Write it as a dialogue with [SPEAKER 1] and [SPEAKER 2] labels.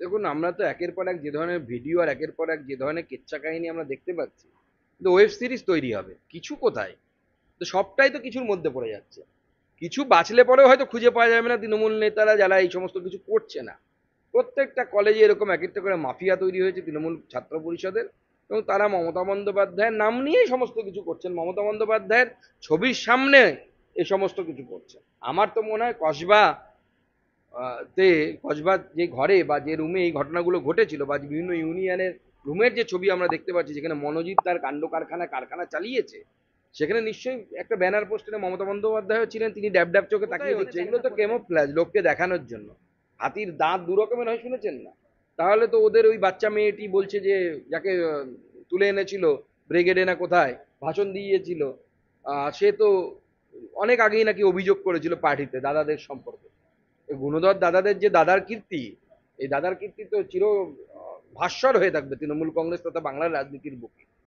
[SPEAKER 1] দেখুন, আমরা তো একের পর এক যে ধরনের ভিডিও আর একের পর এক যে ধরনের কেচ্চা কাহিনী আমরা দেখতে পাচ্ছি, কিন্তু ওয়েব সিরিজ তৈরি হবে কিছু কোথায়? তো সবটাই তো কিছুর মধ্যে পড়ে যাচ্ছে। কিছু বাঁচলে পরেও হয়তো খুঁজে পাওয়া যাবে না তৃণমূল নেতারা যারা এই সমস্ত কিছু করছে না। প্রত্যেকটা কলেজে এরকম এক একটা করে মাফিয়া তৈরি হয়েছে তৃণমূল ছাত্র পরিষদের, এবং তারা মমতা বন্দ্যোপাধ্যায়ের নাম নিয়েই সমস্ত কিছু করছেন, মমতা বন্দ্যোপাধ্যায়ের ছবির সামনে এই সমস্ত কিছু করছে। আমার তো মনে হয় কসবা তে কসবার যে ঘরে বা যে রুমে এই ঘটনাগুলো ঘটেছিল, বা বিভিন্ন ইউনিয়নের রুমের যে ছবি আমরা দেখতে পাচ্ছি যেখানে মনোজিৎ তার কাণ্ড কারখানা কারখানা চালিয়েছে, সেখানে নিশ্চয়ই একটা ব্যানার পোস্টারে মমতা বন্দ্যোপাধ্যায় ছিলেন, তিনি ড্যাব ড্যাব চোখে তাকিয়ে হচ্ছে। এগুলো তো কেমোফ্ল্যাজ, লোককে দেখানোর জন্য। হাতির দাঁত দু রকমের হয়, শুনেছেন না? তাহলে তো ওদের ওই বাচ্চা মেয়েটি বলছে যে যাকে তুলে এনেছিল ব্রিগেডে না কোথায় ভাষণ দিয়েছিল, সে তো অনেক আগেই নাকি অভিযোগ করেছিল পার্টিতে দাদাদের সম্পর্কে। এই গুণধর দাদাদের যে দাদার কীর্তি, এই দাদার কীর্তি তো চির ভাস্বর হয়ে থাকবে তৃণমূল কংগ্রেস তথা বাংলার রাজনীতির বুকে।